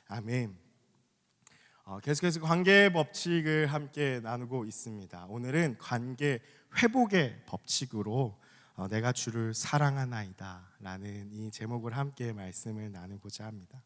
아멘. 계속해서 관계의 법칙을 함께 나누고 있습니다. 오늘은 관계 회복의 법칙으로 내가 주를 사랑하나이다 라는 이 제목을 함께 말씀을 나누고자 합니다.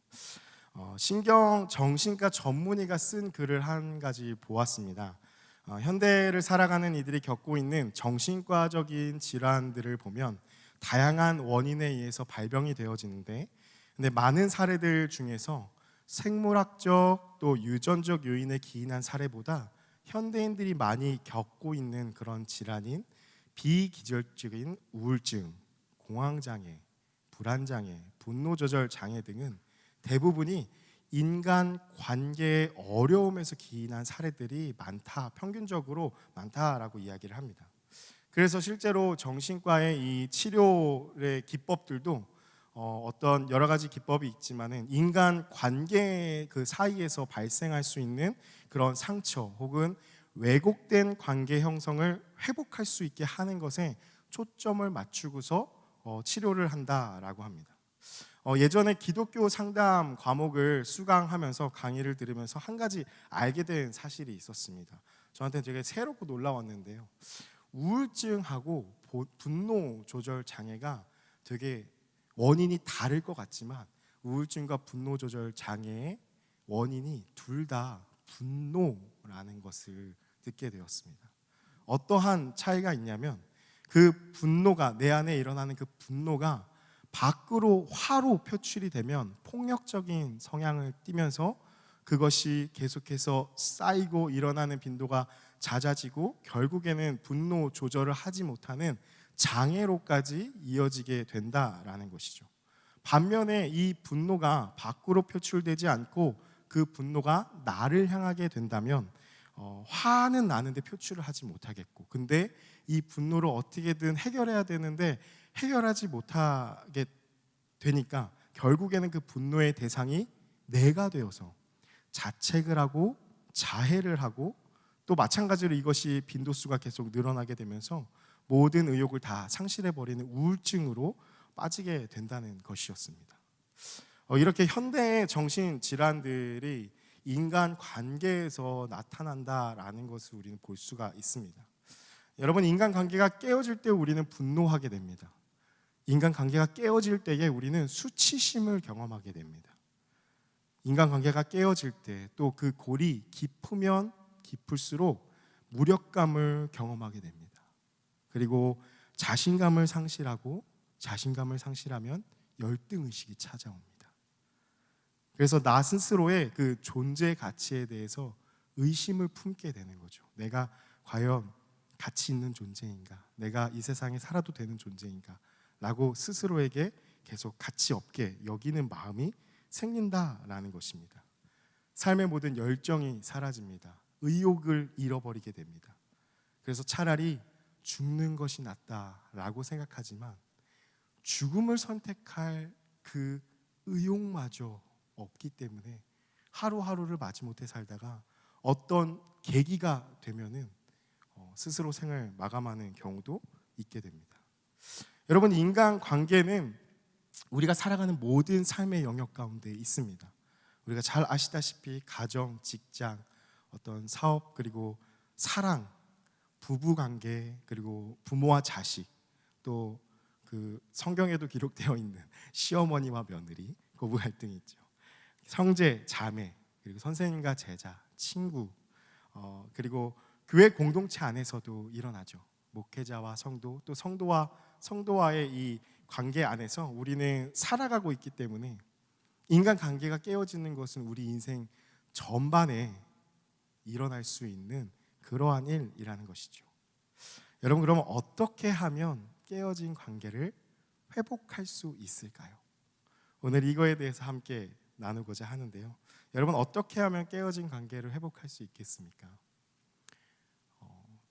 신경 정신과 전문의가 쓴 글을 한 가지 보았습니다. 현대를 살아가는 이들이 겪고 있는 정신과적인 질환들을 보면 다양한 원인에 의해서 발병이 되어지는데, 근데 많은 사례들 중에서 생물학적 또 유전적 요인에 기인한 사례보다 현대인들이 많이 겪고 있는 그런 질환인 비기절적인 우울증, 공황장애, 불안장애, 분노조절 장애 등은 대부분이 인간 관계의 어려움에서 기인한 사례들이 많다, 평균적으로 많다라고 이야기를 합니다. 그래서 실제로 정신과의 이 치료의 기법들도 어떤 여러 가지 기법이 있지만은 인간 관계 그 사이에서 발생할 수 있는 그런 상처 혹은 왜곡된 관계 형성을 회복할 수 있게 하는 것에 초점을 맞추고서 치료를 한다라고 합니다. 예전에 기독교 상담 과목을 수강하면서 강의를 들으면서 한 가지 알게 된 사실이 있었습니다. 저한테 되게 새롭고 놀라웠는데요. 우울증하고 분노 조절 장애가 되게 원인이 다를 것 같지만 우울증과 분노 조절 장애의 원인이 둘 다 분노라는 것을 듣게 되었습니다. 어떠한 차이가 있냐면 그 분노가, 내 안에 일어나는 그 분노가 밖으로 화로 표출이 되면 폭력적인 성향을 띠면서 그것이 계속해서 쌓이고 일어나는 빈도가 잦아지고 결국에는 분노 조절을 하지 못하는 장애로까지 이어지게 된다라는 것이죠. 반면에 이 분노가 밖으로 표출되지 않고 그 분노가 나를 향하게 된다면 화는 나는데 표출을 하지 못하겠고, 근데 이 분노를 어떻게든 해결해야 되는데 해결하지 못하게 되니까 결국에는 그 분노의 대상이 내가 되어서 자책을 하고 자해를 하고, 또 마찬가지로 이것이 빈도수가 계속 늘어나게 되면서 모든 의욕을 다 상실해버리는 우울증으로 빠지게 된다는 것이었습니다. 이렇게 현대의 정신질환들이 인간 관계에서 나타난다라는 것을 우리는 볼 수가 있습니다. 여러분, 인간관계가 깨어질 때 우리는 분노하게 됩니다. 인간관계가 깨어질 때에 우리는 수치심을 경험하게 됩니다. 인간관계가 깨어질 때 또 그 골이 깊으면 깊을수록 무력감을 경험하게 됩니다. 그리고 자신감을 상실하고, 자신감을 상실하면 열등의식이 찾아옵니다. 그래서 나 스스로의 그 존재 가치에 대해서 의심을 품게 되는 거죠. 내가 과연 가치 있는 존재인가? 내가 이 세상에 살아도 되는 존재인가? 라고 스스로에게 계속 가치 없게 여기는 마음이 생긴다라는 것입니다. 삶의 모든 열정이 사라집니다. 의욕을 잃어버리게 됩니다. 그래서 차라리 죽는 것이 낫다라고 생각하지만 죽음을 선택할 그 의욕마저 없기 때문에 하루하루를 마지못해 살다가 어떤 계기가 되면은 스스로 생을 마감하는 경우도 있게 됩니다. 여러분, 인간관계는 우리가 살아가는 모든 삶의 영역 가운데 있습니다. 우리가 잘 아시다시피 가정, 직장, 어떤 사업, 그리고 사랑, 부부관계, 그리고 부모와 자식, 또 그 성경에도 기록되어 있는 시어머니와 며느리, 고부 갈등이 있죠. 형제, 자매, 그리고 선생님과 제자, 친구, 그리고 교회 공동체 안에서도 일어나죠. 목회자와 성도, 또 성도와의 이 관계 안에서 우리는 살아가고 있기 때문에 인간관계가 깨어지는 것은 우리 인생 전반에 일어날 수 있는 그러한 일이라는 것이죠. 여러분, 그러면 어떻게 하면 깨어진 관계를 회복할 수 있을까요? 오늘 이거에 대해서 함께 나누고자 하는데요. 여러분, 어떻게 하면 깨어진 관계를 회복할 수 있겠습니까?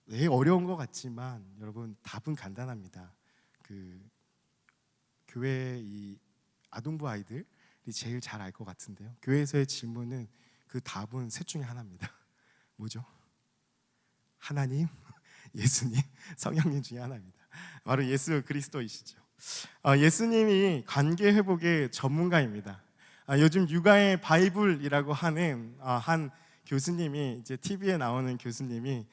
네, 어려운 것 같지만 여러분, 답은 간단합니다. 교회 이 아동부 아이들이 제일 잘 알 것 같은데요. 교회에서의 질문은 그 답은 셋 중에 하나입니다. 뭐죠? 하나님, 예수님, 성령님 중에 하나입니다. 바로 예수 그리스도이시죠. 예수님이 관계 회복의 전문가입니다. 요즘 육아의 바이블이라고 하는 한 교수님이 이제 TV에 나오는 교수님이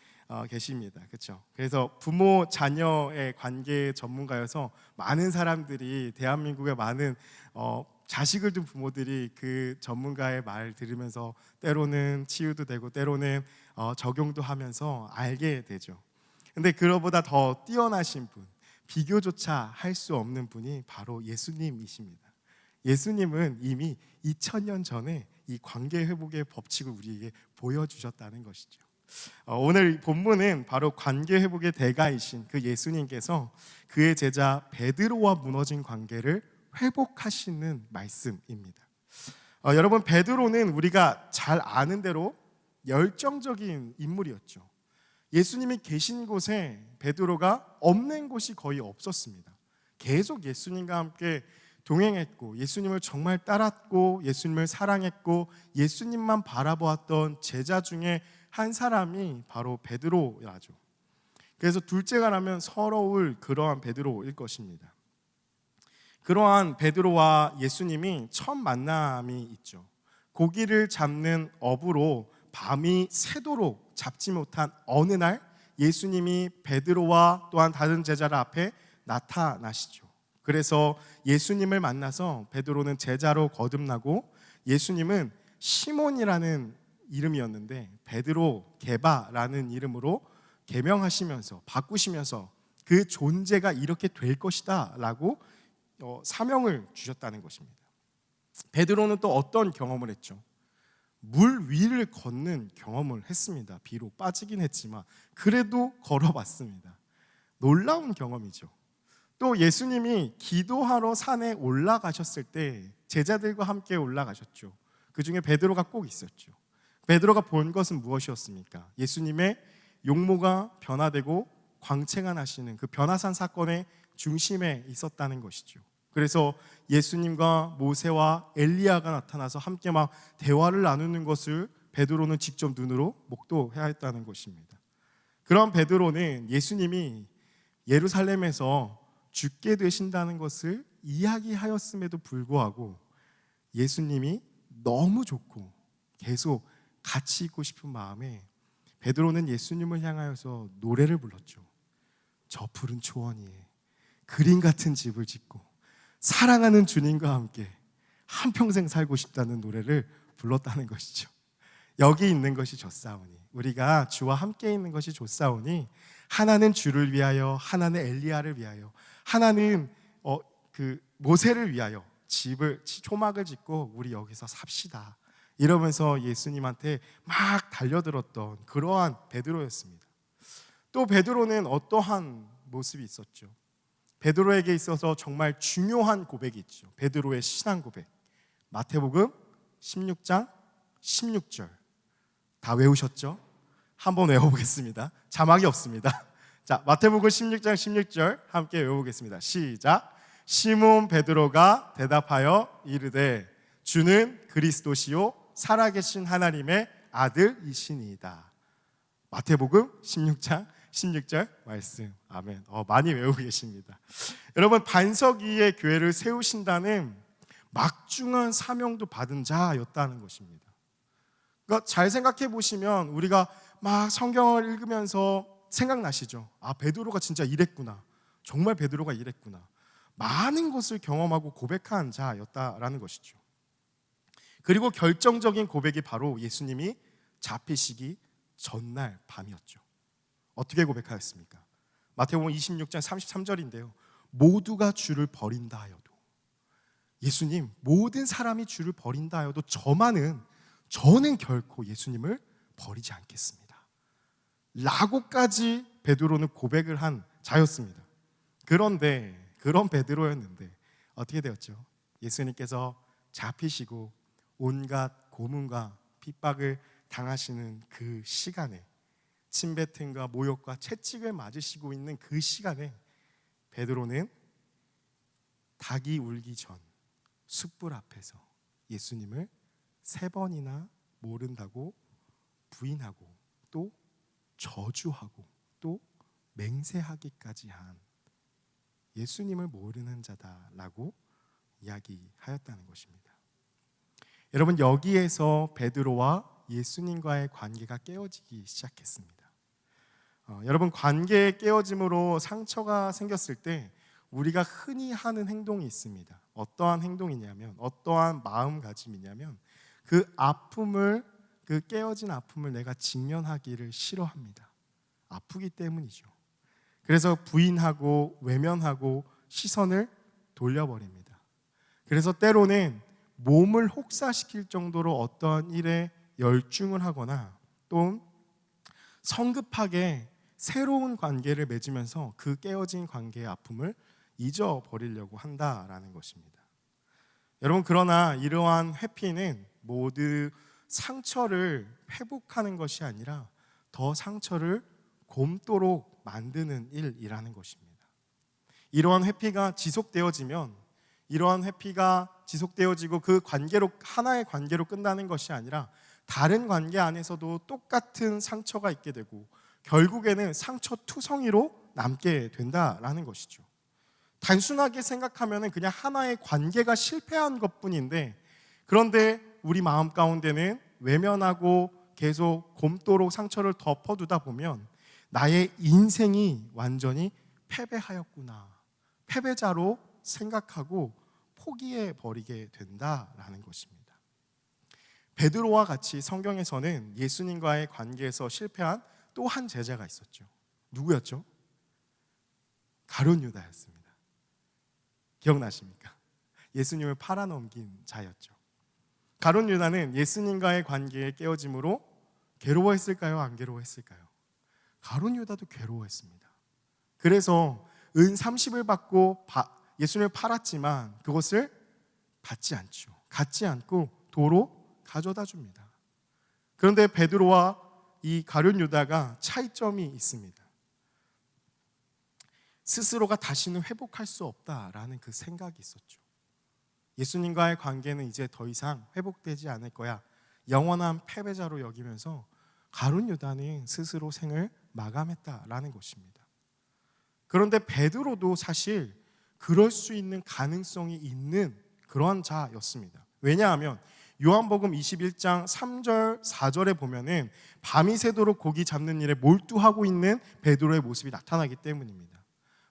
계십니다. 그렇죠? 그래서 부모 자녀의 관계 전문가여서 많은 사람들이 대한민국의 많은 자식을 둔 부모들이 그 전문가의 말 들으면서 때로는 치유도 되고 때로는 적용도 하면서 알게 되죠. 근데 그거보다 더 뛰어나신 분, 비교조차 할 수 없는 분이 바로 예수님이십니다. 예수님은 이미 2000년 전에 이 관계 회복의 법칙을 우리에게 보여주셨다는 것이죠. 오늘 본문은 바로 관계 회복의 대가이신 그 예수님께서 그의 제자 베드로와 무너진 관계를 회복하시는 말씀입니다. 여러분, 베드로는 우리가 잘 아는 대로 열정적인 인물이었죠. 예수님이 계신 곳에 베드로가 없는 곳이 거의 없었습니다. 계속 예수님과 함께 동행했고 예수님을 정말 따랐고 예수님을 사랑했고 예수님만 바라보았던 제자 중에 한 사람이 바로 베드로라죠. 그래서 둘째가 라면 서러울 그러한 베드로일 것입니다. 그러한 베드로와 예수님이 첫 만남이 있죠. 고기를 잡는 어부로 밤이 새도록 잡지 못한 어느 날 예수님이 베드로와 또한 다른 제자들 앞에 나타나시죠. 그래서 예수님을 만나서 베드로는 제자로 거듭나고 예수님은 시몬이라는 이름이었는데 베드로 게바라는 이름으로 개명하시면서 바꾸시면서 그 존재가 이렇게 될 것이다 라고 사명을 주셨다는 것입니다. 베드로는 또 어떤 경험을 했죠? 물 위를 걷는 경험을 했습니다. 비록 빠지긴 했지만 그래도 걸어봤습니다. 놀라운 경험이죠. 또 예수님이 기도하러 산에 올라가셨을 때 제자들과 함께 올라가셨죠. 그 중에 베드로가 꼭 있었죠. 베드로가 본 것은 무엇이었습니까? 예수님의 용모가 변화되고 광채가 나시는 그 변화산 사건의 중심에 있었다는 것이죠. 그래서 예수님과 모세와 엘리야가 나타나서 함께 막 대화를 나누는 것을 베드로는 직접 눈으로 목도해야 했다는 것입니다. 그런 베드로는 예수님이 예루살렘에서 죽게 되신다는 것을 이야기하였음에도 불구하고 예수님이 너무 좋고 계속 같이 있고 싶은 마음에 베드로는 예수님을 향하여서 노래를 불렀죠. 저 푸른 초원 위에 그림 같은 집을 짓고 사랑하는 주님과 함께 한평생 살고 싶다는 노래를 불렀다는 것이죠. 여기 있는 것이 좋사오니, 우리가 주와 함께 있는 것이 좋사오니, 하나는 주를 위하여, 하나는 엘리야를 위하여, 하나는 그 모세를 위하여 초막을 짓고 우리 여기서 삽시다, 이러면서 예수님한테 막 달려들었던 그러한 베드로였습니다. 또 베드로는 어떠한 모습이 있었죠? 베드로에게 있어서 정말 중요한 고백이 있죠. 베드로의 신앙 고백. 마태복음 16장 16절. 다 외우셨죠? 한번 외워보겠습니다. 자막이 없습니다. 자, 마태복음 16장 16절 함께 외워보겠습니다. 시작. 시몬 베드로가 대답하여 이르되 주는 그리스도시요 살아계신 하나님의 아들이시니이다. 마태복음 16장 16절 말씀. 아멘. 많이 외우고 계십니다. 여러분, 반석 위에 교회를 세우신다는 막중한 사명도 받은 자였다는 것입니다. 그러니까 잘 생각해 보시면 우리가 막 성경을 읽으면서 생각나시죠? 아, 베드로가 진짜 이랬구나. 정말 베드로가 이랬구나. 많은 것을 경험하고 고백한 자였다라는 것이죠. 그리고 결정적인 고백이 바로 예수님이 잡히시기 전날 밤이었죠. 어떻게 고백하였습니까? 마태복음 26장 33절인데요. 모두가 주를 버린다 하여도, 예수님, 모든 사람이 주를 버린다 하여도 저는 결코 예수님을 버리지 않겠습니다 라고까지 베드로는 고백을 한 자였습니다. 그런데 그런 베드로였는데 어떻게 되었죠? 예수님께서 잡히시고 온갖 고문과 핍박을 당하시는 그 시간에, 침뱉음과 모욕과 채찍을 맞으시고 있는 그 시간에 베드로는 닭이 울기 전 숯불 앞에서 예수님을 3번이나 모른다고 부인하고 또 저주하고 또 맹세하기까지 한 예수님을 모르는 자다라고 이야기하였다는 것입니다. 여러분, 여기에서 베드로와 예수님과의 관계가 깨어지기 시작했습니다. 여러분, 관계의 깨어짐으로 상처가 생겼을 때 우리가 흔히 하는 행동이 있습니다. 어떠한 행동이냐면, 어떠한 마음가짐이냐면, 그 깨어진 아픔을 내가 직면하기를 싫어합니다. 아프기 때문이죠. 그래서 부인하고 외면하고 시선을 돌려버립니다. 그래서 때로는 몸을 혹사시킬 정도로 어떠한 일에 열중을 하거나 또 성급하게 새로운 관계를 맺으면서 그 깨어진 관계의 아픔을 잊어버리려고 한다라는 것입니다. 여러분, 그러나 이러한 회피는 모두 상처를 회복하는 것이 아니라 더 상처를 곪도록 만드는 일이라는 것입니다. 이러한 회피가 지속되어지고 그 관계로, 하나의 관계로 끝나는 것이 아니라 다른 관계 안에서도 똑같은 상처가 있게 되고 결국에는 상처투성이로 남게 된다라는 것이죠. 단순하게 생각하면 그냥 하나의 관계가 실패한 것뿐인데, 그런데 우리 마음 가운데는 외면하고 계속 곪도록 상처를 덮어두다 보면 나의 인생이 완전히 패배하였구나, 패배자로 생각하고 포기해 버리게 된다라는 것입니다. 베드로와 같이 성경에서는 예수님과의 관계에서 실패한 또 한 제자가 있었죠. 누구였죠? 가룟 유다였습니다. 기억나십니까? 예수님을 팔아넘긴 자였죠. 가룟 유다는 예수님과의 관계에 깨어짐으로 괴로워했을까요? 안 괴로워했을까요? 가룟 유다도 괴로워했습니다. 그래서 은 30을 받고 예수님을 팔았지만 그것을 갖지 않고 도로 가져다 줍니다. 그런데 베드로와 이 가룟 유다가 차이점이 있습니다. 스스로가 다시는 회복할 수 없다라는 그 생각이 있었죠. 예수님과의 관계는 이제 더 이상 회복되지 않을 거야, 영원한 패배자로 여기면서 가룟 유다는 스스로 생을 마감했다라는 것입니다. 그런데 베드로도 사실 그럴 수 있는 가능성이 있는 그러한 자였습니다. 왜냐하면 요한복음 21장 3절 4절에 보면은 밤이 새도록 고기 잡는 일에 몰두하고 있는 베드로의 모습이 나타나기 때문입니다.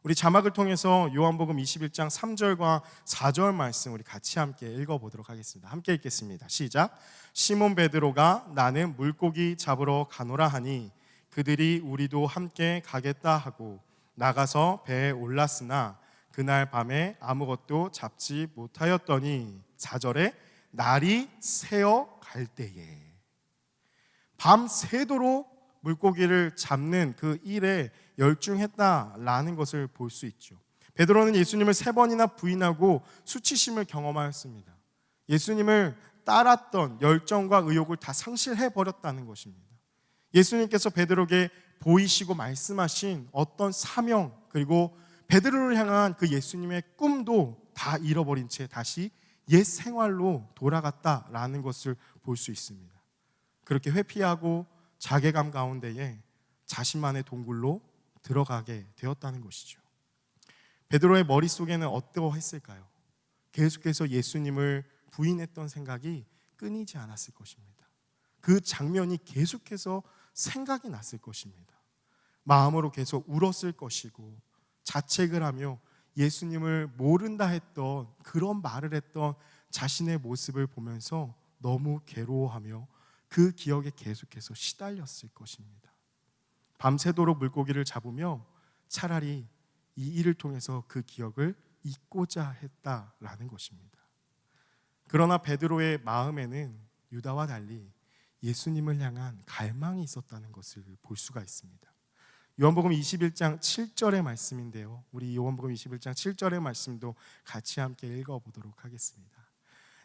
우리 자막을 통해서 요한복음 21장 3절과 4절 말씀 우리 같이 함께 읽어보도록 하겠습니다. 함께 읽겠습니다. 시작. 시몬 베드로가 나는 물고기 잡으러 가노라 하니 그들이 우리도 함께 가겠다 하고 나가서 배에 올랐으나 그날 밤에 아무것도 잡지 못하였더니 4절에 날이 새어 갈 때에, 밤새도록 물고기를 잡는 그 일에 열중했다라는 것을 볼 수 있죠. 베드로는 예수님을 3번이나 부인하고 수치심을 경험하였습니다. 예수님을 따랐던 열정과 의욕을 다 상실해버렸다는 것입니다. 예수님께서 베드로에게 보이시고 말씀하신 어떤 사명, 그리고 베드로를 향한 그 예수님의 꿈도 다 잃어버린 채 다시 옛 생활로 돌아갔다라는 것을 볼 수 있습니다. 그렇게 회피하고 자괴감 가운데에 자신만의 동굴로 들어가게 되었다는 것이죠. 베드로의 머릿속에는 어떠했을까요? 계속해서 예수님을 부인했던 생각이 끊이지 않았을 것입니다. 그 장면이 계속해서 생각이 났을 것입니다. 마음으로 계속 울었을 것이고 자책을 하며 예수님을 모른다 했던, 그런 말을 했던 자신의 모습을 보면서 너무 괴로워하며 그 기억에 계속해서 시달렸을 것입니다. 밤새도록 물고기를 잡으며 차라리 이 일을 통해서 그 기억을 잊고자 했다라는 것입니다. 그러나 베드로의 마음에는 유다와 달리 예수님을 향한 갈망이 있었다는 것을 볼 수가 있습니다. 요한복음 21장 7절의 말씀인데요, 우리 요한복음 21장 7절의 말씀도 같이 함께 읽어보도록 하겠습니다.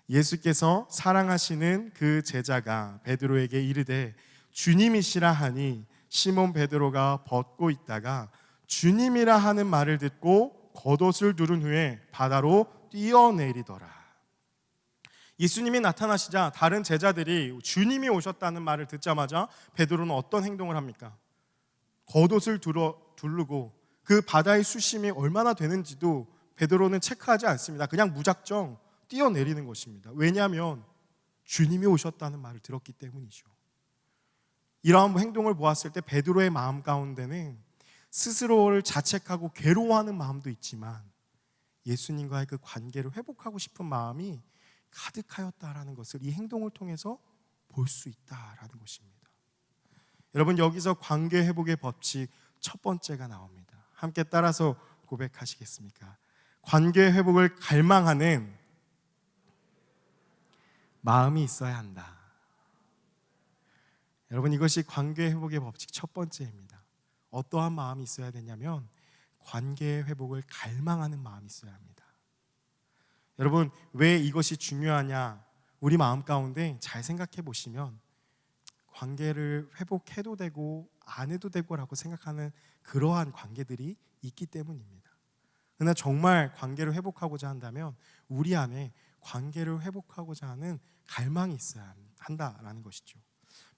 예수께서 사랑하시는 그 제자가 베드로에게 이르되 주님이시라 하니 시몬 베드로가 벗고 있다가 주님이라 하는 말을 듣고 겉옷을 두른 후에 바다로 뛰어내리더라. 예수님이 나타나시자 다른 제자들이 주님이 오셨다는 말을 듣자마자 베드로는 어떤 행동을 합니까? 겉옷을 두르고 그 바다의 수심이 얼마나 되는지도 베드로는 체크하지 않습니다. 그냥 무작정 뛰어내리는 것입니다. 왜냐하면 주님이 오셨다는 말을 들었기 때문이죠. 이러한 행동을 보았을 때 베드로의 마음 가운데는 스스로를 자책하고 괴로워하는 마음도 있지만 예수님과의 그 관계를 회복하고 싶은 마음이 가득하였다라는 것을 이 행동을 통해서 볼 수 있다라는 것입니다. 여러분, 여기서 관계 회복의 법칙 첫 번째가 나옵니다. 함께 따라서 고백하시겠습니까? 관계 회복을 갈망하는 마음이 있어야 한다. 여러분, 이것이 관계 회복의 법칙 첫 번째입니다. 어떠한 마음이 있어야 되냐면 관계 회복을 갈망하는 마음이 있어야 합니다. 여러분, 왜 이것이 중요하냐? 우리 마음 가운데 잘 생각해 보시면 관계를 회복해도 되고 안 해도 되고라고 생각하는 그러한 관계들이 있기 때문입니다. 그러나 정말 관계를 회복하고자 한다면 우리 안에 관계를 회복하고자 하는 갈망이 있어야 한다라는 것이죠.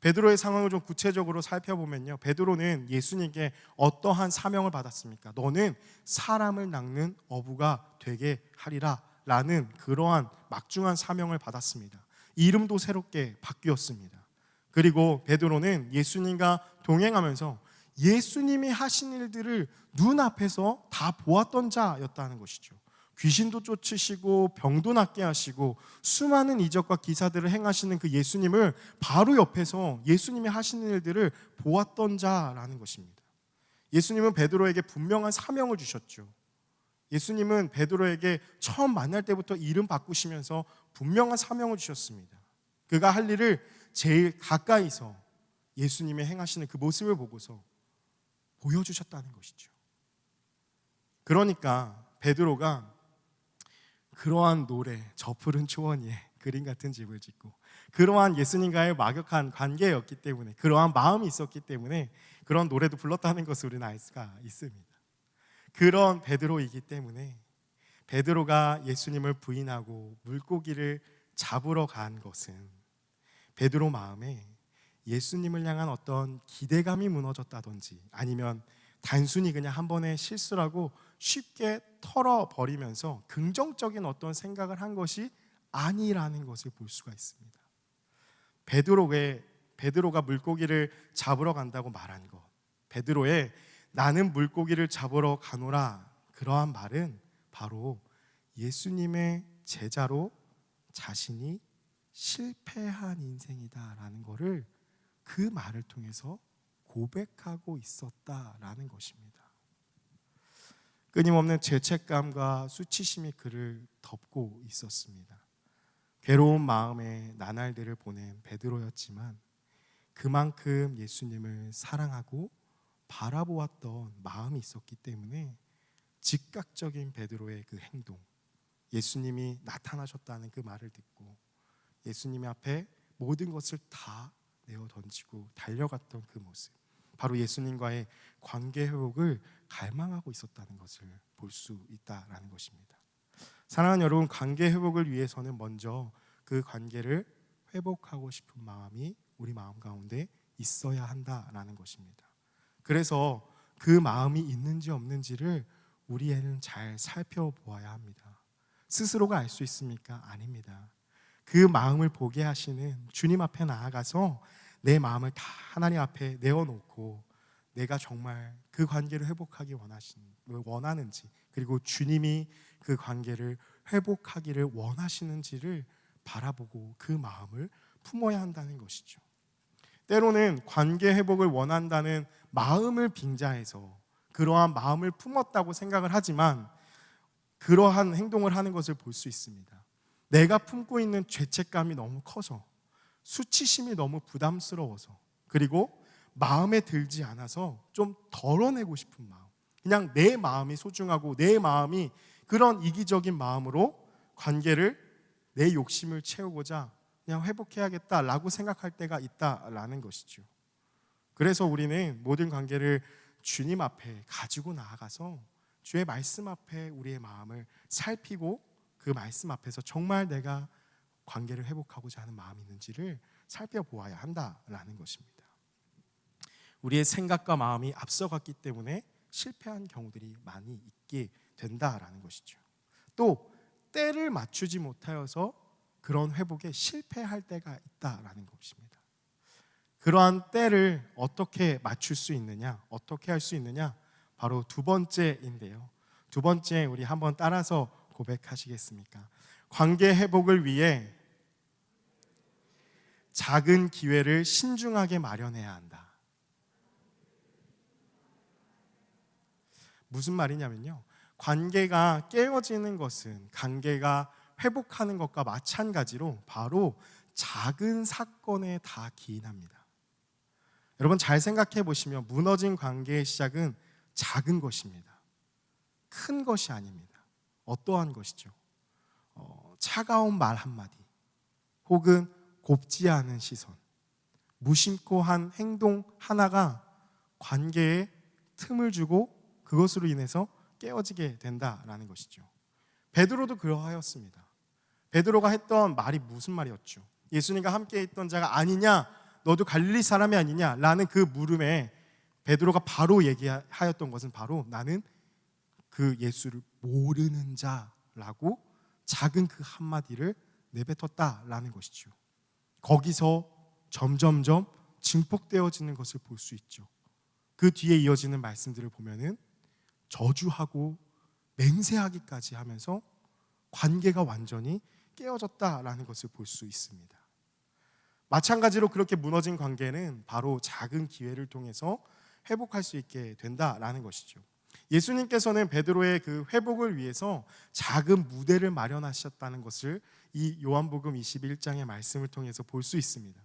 베드로의 상황을 좀 구체적으로 살펴보면요, 베드로는 예수님께 어떠한 사명을 받았습니까? 너는 사람을 낚는 어부가 되게 하리라 라는 그러한 막중한 사명을 받았습니다. 이름도 새롭게 바뀌었습니다. 그리고 베드로는 예수님과 동행하면서 예수님이 하신 일들을 눈앞에서 다 보았던 자였다는 것이죠. 귀신도 쫓으시고 병도 낫게 하시고 수많은 이적과 기사들을 행하시는 그 예수님을 바로 옆에서 예수님이 하시는 일들을 보았던 자라는 것입니다. 예수님은 베드로에게 분명한 사명을 주셨죠. 예수님은 베드로에게 처음 만날 때부터 이름 바꾸시면서 분명한 사명을 주셨습니다. 그가 할 일을 제일 가까이서 예수님의 행하시는 그 모습을 보고서 보여주셨다는 것이죠. 그러니까 베드로가 그러한 노래, 저 푸른 초원 위에 그림 같은 집을 짓고 그러한 예수님과의 막역한 관계였기 때문에, 그러한 마음이 있었기 때문에 그런 노래도 불렀다는 것을 우리는 알 수가 있습니다. 그런 베드로이기 때문에 베드로가 예수님을 부인하고 물고기를 잡으러 간 것은 베드로 마음에 예수님을 향한 어떤 기대감이 무너졌다든지 아니면 단순히 그냥 한 번의 실수라고 쉽게 털어버리면서 긍정적인 어떤 생각을 한 것이 아니라는 것을 볼 수가 있습니다. 베드로가 물고기를 잡으러 간다고 말한 것, 베드로의 나는 물고기를 잡으러 가노라, 그러한 말은 바로 예수님의 제자로 자신이 실패한 인생이다라는 것을 그 말을 통해서 고백하고 있었다라는 것입니다. 끊임없는 죄책감과 수치심이 그를 덮고 있었습니다. 괴로운 마음에 나날들을 보낸 베드로였지만 그만큼 예수님을 사랑하고 바라보았던 마음이 있었기 때문에 즉각적인 베드로의 그 행동, 예수님이 나타나셨다는 그 말을 듣고 예수님 앞에 모든 것을 다 내어 던지고 달려갔던 그 모습, 바로 예수님과의 관계 회복을 갈망하고 있었다는 것을 볼 수 있다라는 것입니다. 사랑하는 여러분, 관계 회복을 위해서는 먼저 그 관계를 회복하고 싶은 마음이 우리 마음 가운데 있어야 한다라는 것입니다. 그래서 그 마음이 있는지 없는지를 우리는 잘 살펴보아야 합니다. 스스로가 알 수 있습니까? 아닙니다. 그 마음을 보게 하시는 주님 앞에 나아가서 내 마음을 다 하나님 앞에 내어놓고 내가 정말 그 관계를 회복하기 원하는지, 그리고 주님이 그 관계를 회복하기를 원하시는지를 바라보고 그 마음을 품어야 한다는 것이죠. 때로는 관계 회복을 원한다는 마음을 빙자해서 그러한 마음을 품었다고 생각을 하지만 그러한 행동을 하는 것을 볼 수 있습니다. 내가 품고 있는 죄책감이 너무 커서, 수치심이 너무 부담스러워서, 그리고 마음에 들지 않아서 좀 덜어내고 싶은 마음, 그냥 내 마음이 소중하고 내 마음이 그런 이기적인 마음으로 관계를, 내 욕심을 채우고자 그냥 회복해야겠다라고 생각할 때가 있다라는 것이죠. 그래서 우리는 모든 관계를 주님 앞에 가지고 나아가서 주의 말씀 앞에 우리의 마음을 살피고 그 말씀 앞에서 정말 내가 관계를 회복하고자 하는 마음이 있는지를 살펴보아야 한다라는 것입니다. 우리의 생각과 마음이 앞서갔기 때문에 실패한 경우들이 많이 있게 된다라는 것이죠. 또 때를 맞추지 못하여서 그런 회복에 실패할 때가 있다라는 것입니다. 그러한 때를 어떻게 맞출 수 있느냐, 어떻게 할 수 있느냐, 바로 두 번째인데요. 두 번째, 우리 한번 따라서 고백하시겠습니까? 관계 회복을 위해 작은 기회를 신중하게 마련해야 한다. 무슨 말이냐면요, 관계가 깨어지는 것은 관계가 회복하는 것과 마찬가지로 바로 작은 사건에 다 기인합니다. 여러분 잘 생각해 보시면 무너진 관계의 시작은 작은 것입니다. 큰 것이 아닙니다. 어떠한 것이죠? 차가운 말 한마디, 혹은 곱지 않은 시선, 무심코 한 행동 하나가 관계에 틈을 주고 그것으로 인해서 깨어지게 된다라는 것이죠. 베드로도 그러하였습니다. 베드로가 했던 말이 무슨 말이었죠? 예수님과 함께 있던 자가 아니냐, 너도 갈릴리 사람이 아니냐 라는 그 물음에 베드로가 바로 얘기하였던 것은 바로 나는 그 예수를 모르는 자라고 작은 그 한마디를 내뱉었다라는 것이죠. 거기서 점점점 증폭되어지는 것을 볼 수 있죠. 그 뒤에 이어지는 말씀들을 보면은 저주하고 맹세하기까지 하면서 관계가 완전히 깨어졌다라는 것을 볼 수 있습니다. 마찬가지로 그렇게 무너진 관계는 바로 작은 기회를 통해서 회복할 수 있게 된다라는 것이죠. 예수님께서는 베드로의 그 회복을 위해서 작은 무대를 마련하셨다는 것을 이 요한복음 21장의 말씀을 통해서 볼 수 있습니다.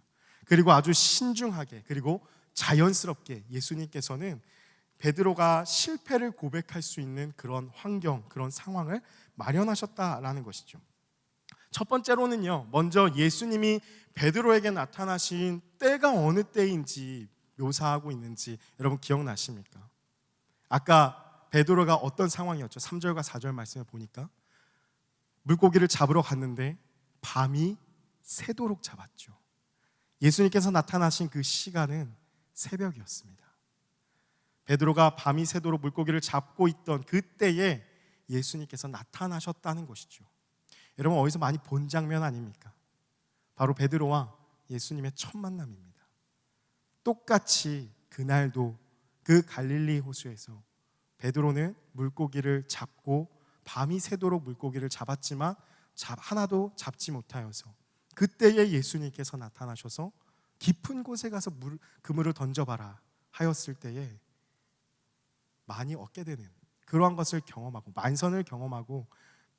그리고 아주 신중하게 그리고 자연스럽게 예수님께서는 베드로가 실패를 고백할 수 있는 그런 환경, 그런 상황을 마련하셨다라는 것이죠. 첫 번째로는요, 먼저 예수님이 베드로에게 나타나신 때가 어느 때인지 묘사하고 있는지 여러분 기억나십니까? 아까 베드로가 어떤 상황이었죠? 3절과 4절 말씀을 보니까 물고기를 잡으러 갔는데 밤이 새도록 잡았죠. 예수님께서 나타나신 그 시간은 새벽이었습니다. 베드로가 밤이 새도록 물고기를 잡고 있던 그때에 예수님께서 나타나셨다는 것이죠. 여러분 어디서 많이 본 장면 아닙니까? 바로 베드로와 예수님의 첫 만남입니다. 똑같이 그날도 그 갈릴리 호수에서 베드로는 물고기를 잡고 밤이 새도록 물고기를 잡았지만 하나도 잡지 못하여서 그때에 예수님께서 나타나셔서 깊은 곳에 가서 그물을 던져봐라 하였을 때에 많이 얻게 되는 그러한 것을 경험하고 만선을 경험하고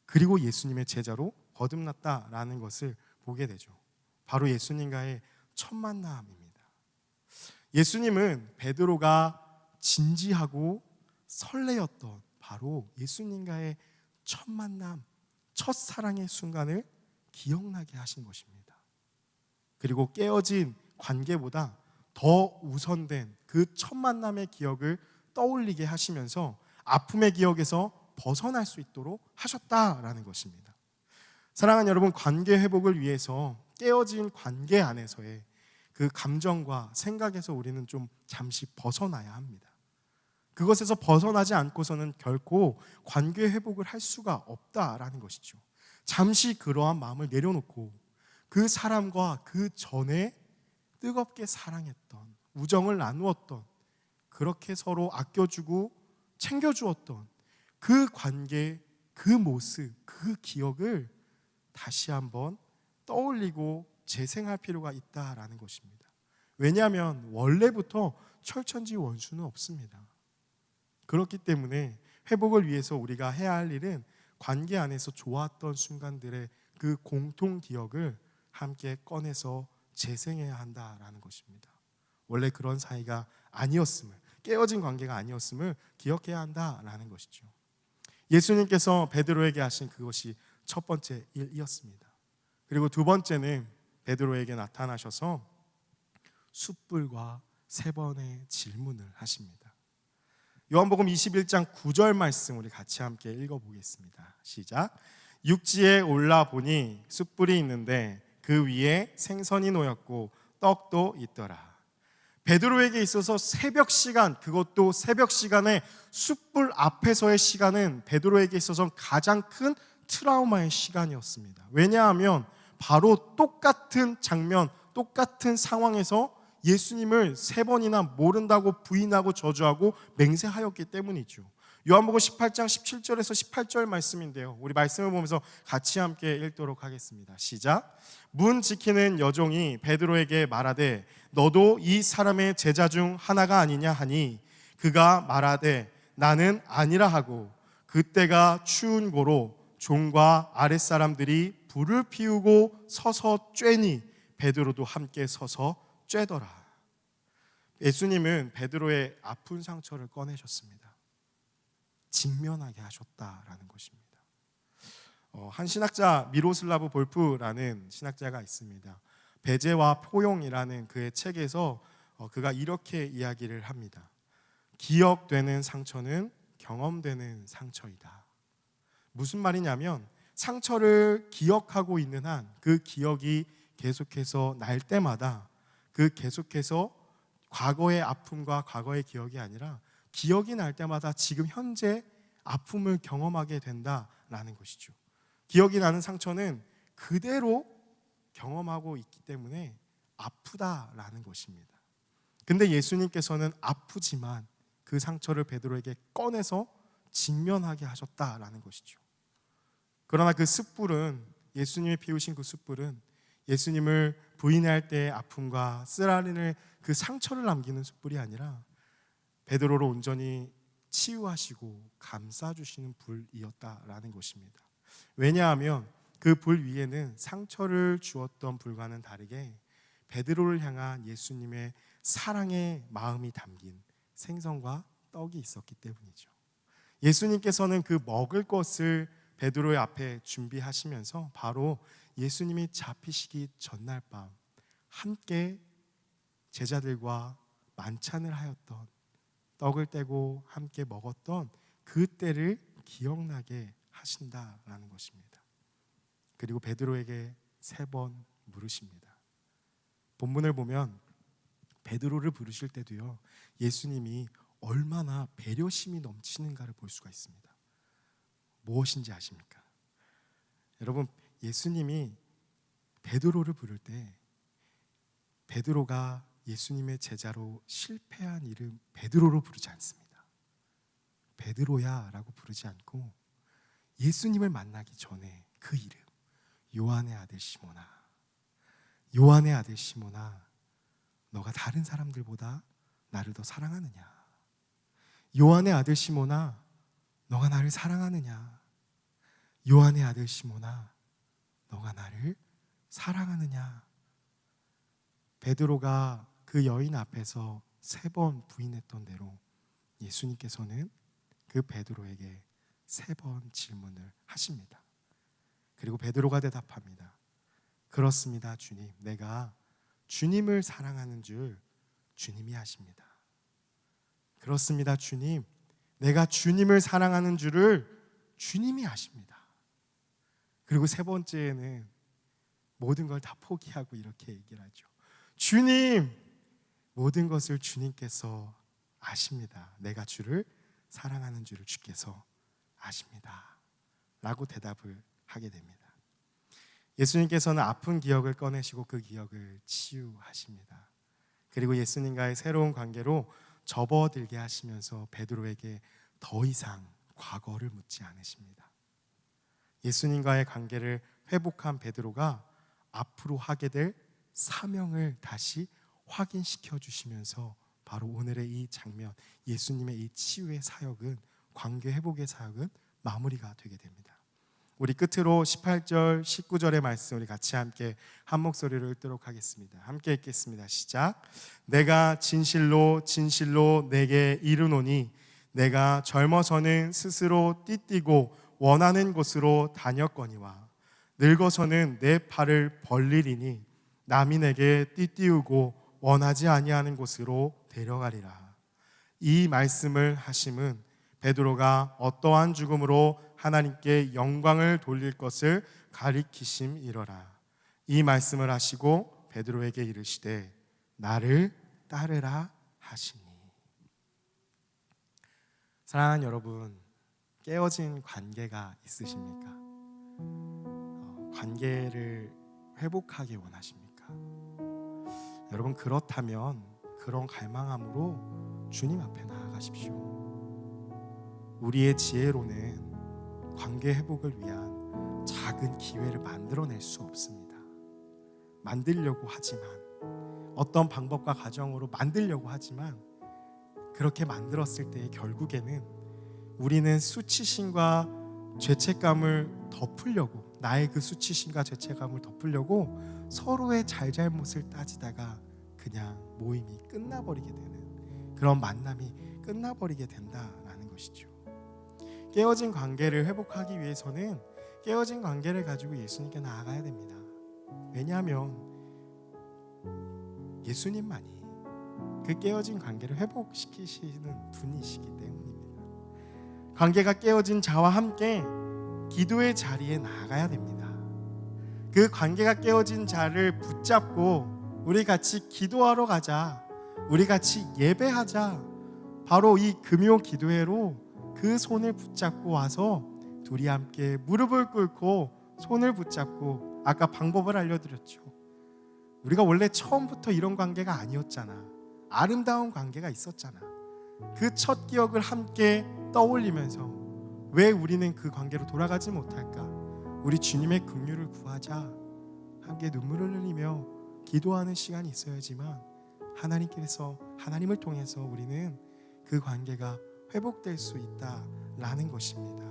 그리고 예수님의 제자로 거듭났다라는 것을 보게 되죠. 바로 예수님과의 첫 만남입니다. 예수님은 베드로가 진지하고 설레었던 바로 예수님과의 첫 만남, 첫 사랑의 순간을 기억나게 하신 것입니다. 그리고 깨어진 관계보다 더 우선된 그 첫 만남의 기억을 떠올리게 하시면서 아픔의 기억에서 벗어날 수 있도록 하셨다라는 것입니다. 사랑하는 여러분, 관계 회복을 위해서 깨어진 관계 안에서의 그 감정과 생각에서 우리는 좀 잠시 벗어나야 합니다. 그것에서 벗어나지 않고서는 결코 관계 회복을 할 수가 없다라는 것이죠. 잠시 그러한 마음을 내려놓고 그 사람과 그 전에 뜨겁게 사랑했던, 우정을 나누었던, 그렇게 서로 아껴주고 챙겨주었던 그 관계, 그 모습, 그 기억을 다시 한번 떠올리고 재생할 필요가 있다라는 것입니다. 왜냐하면 원래부터 철천지 원수는 없습니다. 그렇기 때문에 회복을 위해서 우리가 해야 할 일은 관계 안에서 좋았던 순간들의 그 공통 기억을 함께 꺼내서 재생해야 한다라는 것입니다. 원래 그런 사이가 아니었음을, 깨어진 관계가 아니었음을 기억해야 한다라는 것이죠. 예수님께서 베드로에게 하신 그것이 첫 번째 일이었습니다. 그리고 두 번째는 베드로에게 나타나셔서 숯불과 세 번의 질문을 하십니다. 요한복음 21장 9절 말씀 우리 같이 함께 읽어보겠습니다. 시작. 육지에 올라보니 숯불이 있는데 그 위에 생선이 놓였고 떡도 있더라. 베드로에게 있어서 새벽 시간, 그것도 새벽 시간에 숯불 앞에서의 시간은 베드로에게 있어서 가장 큰 트라우마의 시간이었습니다. 왜냐하면 바로 똑같은 장면, 똑같은 상황에서 예수님을 3번이나 모른다고 부인하고 저주하고 맹세하였기 때문이죠. 요한복음 18장 17절에서 18절 말씀인데요, 우리 말씀을 보면서 같이 함께 읽도록 하겠습니다. 시작. 문 지키는 여종이 베드로에게 말하되 너도 이 사람의 제자 중 하나가 아니냐 하니 그가 말하되 나는 아니라 하고 그때가 추운 고로 종과 아랫사람들이 불을 피우고 서서 쬐니 베드로도 함께 서서 쬐더라. 예수님은 베드로의 아픈 상처를 꺼내셨습니다. 직면하게 하셨다라는 것입니다. 한 신학자 미로슬라브 볼프라는 신학자가 있습니다. 배제와 포용이라는 그의 책에서 그가 이렇게 이야기를 합니다. 기억되는 상처는 경험되는 상처이다. 무슨 말이냐면 상처를 기억하고 있는 한 그 기억이 계속해서 날 때마다 그 계속해서 과거의 아픔과 과거의 기억이 아니라 기억이 날 때마다 지금 현재 아픔을 경험하게 된다라는 것이죠. 기억이 나는 상처는 그대로 경험하고 있기 때문에 아프다라는 것입니다. 근데 예수님께서는 아프지만 그 상처를 베드로에게 꺼내서 직면하게 하셨다라는 것이죠. 그러나 그 숯불은, 예수님이 피우신 그 숯불은 예수님을 부인할 때의 아픔과 쓰라리는 그 상처를 남기는 숯불이 아니라 베드로를 온전히 치유하시고 감싸주시는 불이었다라는 것입니다. 왜냐하면 그 불 위에는 상처를 주었던 불과는 다르게 베드로를 향한 예수님의 사랑의 마음이 담긴 생선과 떡이 있었기 때문이죠. 예수님께서는 그 먹을 것을 베드로의 앞에 준비하시면서 바로 예수님이 잡히시기 전날 밤 함께 제자들과 만찬을 하였던, 떡을 떼고 함께 먹었던 그 때를 기억나게 하신다라는 것입니다. 그리고 베드로에게 3번 물으십니다. 본문을 보면 베드로를 부르실 때도요, 예수님이 얼마나 배려심이 넘치는가를 볼 수가 있습니다. 무엇인지 아십니까? 여러분, 예수님이 베드로를 부를 때 베드로가 예수님의 제자로 실패한 이름 베드로로 부르지 않습니다. 베드로야 라고 부르지 않고 예수님을 만나기 전에 그 이름, 요한의 아들 시몬아, 요한의 아들 시몬아, 너가 다른 사람들보다 나를 더 사랑하느냐? 요한의 아들 시몬아, 너가 나를 사랑하느냐? 요한의 아들 시몬아, 너가 나를 사랑하느냐? 베드로가 그 여인 앞에서 3번 부인했던 대로 예수님께서는 그 베드로에게 3번 질문을 하십니다. 그리고 베드로가 대답합니다. 그렇습니다, 주님. 내가 주님을 사랑하는 줄 주님이 아십니다. 그렇습니다, 주님. 내가 주님을 사랑하는 줄을 주님이 아십니다. 그리고 3번째에는 모든 걸 다 포기하고 이렇게 얘기를 하죠. 주님, 모든 것을 주님께서 아십니다. 내가 주를 사랑하는 줄을 주께서 아십니다. 라고 대답을 하게 됩니다. 예수님께서는 아픈 기억을 꺼내시고 그 기억을 치유하십니다. 그리고 예수님과의 새로운 관계로 접어들게 하시면서 베드로에게 더 이상 과거를 묻지 않으십니다. 예수님과의 관계를 회복한 베드로가 앞으로 하게 될 사명을 다시 확인시켜 주시면서 바로 오늘의 이 장면, 예수님의 이 치유의 사역은, 관계 회복의 사역은 마무리가 되게 됩니다. 우리 끝으로 18절, 19절의 말씀 우리 같이 함께 한 목소리로 읽도록 하겠습니다. 함께 읽겠습니다. 시작. 내가 진실로 진실로 내게 이르노니 내가 젊어서는 스스로 띠띠고 원하는 곳으로 다녔거니와 늙어서는 내 팔을 벌리리니 남이 내게 띠띠우고 원하지 아니하는 곳으로 데려가리라. 이 말씀을 하심은 베드로가 어떠한 죽음으로 하나님께 영광을 돌릴 것을 가리키심이러라. 이 말씀을 하시고 베드로에게 이르시되 나를 따르라 하시니. 사랑하는 여러분, 깨어진 관계가 있으십니까? 관계를 회복하기 원하십니까? 여러분, 그렇다면 그런 갈망함으로 주님 앞에 나아가십시오. 우리의 지혜로는 관계 회복을 위한 작은 기회를 만들어낼 수 없습니다. 만들려고 하지만, 어떤 방법과 과정으로 만들려고 하지만, 그렇게 만들었을 때 결국에는 우리는 수치심과 죄책감을 덮으려고, 나의 그 수치심과 죄책감을 덮으려고 서로의 잘잘못을 따지다가 그냥 모임이 끝나버리게 되는, 그런 만남이 끝나버리게 된다라는 것이죠. 깨어진 관계를 회복하기 위해서는 깨어진 관계를 가지고 예수님께 나아가야 됩니다. 왜냐하면 예수님만이 그 깨어진 관계를 회복시키시는 분이시기 때문입니다. 관계가 깨어진 자와 함께 기도의 자리에 나아가야 됩니다. 그 관계가 깨어진 자를 붙잡고 우리 같이 기도하러 가자, 우리 같이 예배하자, 바로 이 금요 기도회로 그 손을 붙잡고 와서 둘이 함께 무릎을 꿇고 손을 붙잡고, 아까 방법을 알려드렸죠. 우리가 원래 처음부터 이런 관계가 아니었잖아. 아름다운 관계가 있었잖아. 그 첫 기억을 함께 떠올리면서 왜 우리는 그 관계로 돌아가지 못할까? 우리 주님의 긍휼을 구하자. 함께 눈물을 흘리며 기도하는 시간이 있어야지만 하나님을 통해서 우리는 그 관계가 회복될 수 있다라는 것입니다.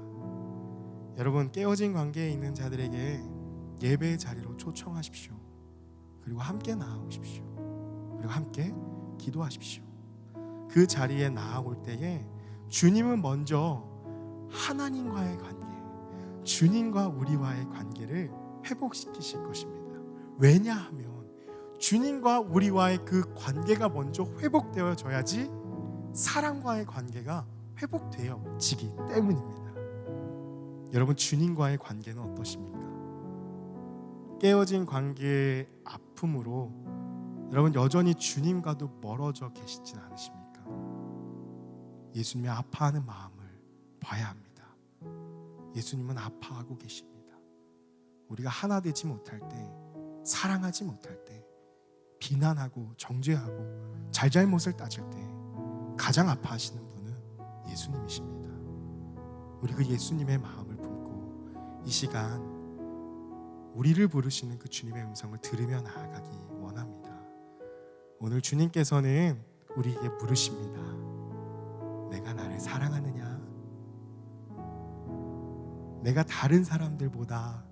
여러분, 깨어진 관계에 있는 자들에게 예배의 자리로 초청하십시오. 그리고 함께 나아오십시오. 그리고 함께 기도하십시오. 그 자리에 나아올 때에 주님은 먼저 하나님과의 관계, 주님과 우리와의 관계를 회복시키실 것입니다. 왜냐하면 주님과 우리와의 그 관계가 먼저 회복되어져야지 사람과의 관계가 회복되어지기 때문입니다. 여러분, 주님과의 관계는 어떠십니까? 깨어진 관계의 아픔으로 여러분 여전히 주님과도 멀어져 계시진 않으십니까? 예수님이 아파하는 마음을 봐야 합니다. 예수님은 아파하고 계십니다. 우리가 하나 되지 못할 때, 사랑하지 못할 때, 비난하고 정죄하고 잘잘못을 따질 때 가장 아파하시는 분은 예수님이십니다. 우리 그 예수님의 마음을 품고 이 시간 우리를 부르시는 그 주님의 음성을 들으며 나아가기 원합니다. 오늘 주님께서는 우리에게 물으십니다. 내가 나를 사랑하느냐? 내가 다른 사람들보다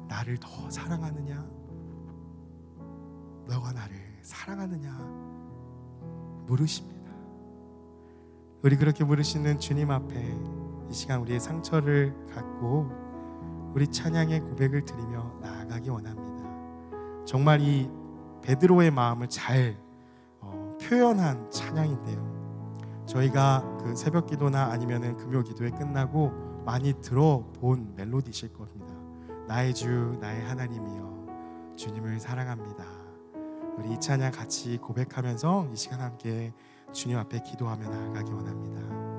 나를 더 사랑하느냐? 너가 나를 사랑하느냐? 물으십니다. 우리 그렇게 물으시는 주님 앞에 이 시간 우리의 상처를 갖고 우리 찬양의 고백을 드리며 나아가기 원합니다. 정말 이 베드로의 마음을 잘 표현한 찬양인데요. 저희가 그 새벽 기도나 아니면은 금요 기도에 끝나고 많이 들어본 멜로디실 겁니다. 나의 주, 나의 하나님이여, 주님을 사랑합니다. 우리 이 찬양 같이 고백하면서 이 시간 함께 주님 앞에 기도하며 나아가기 원합니다.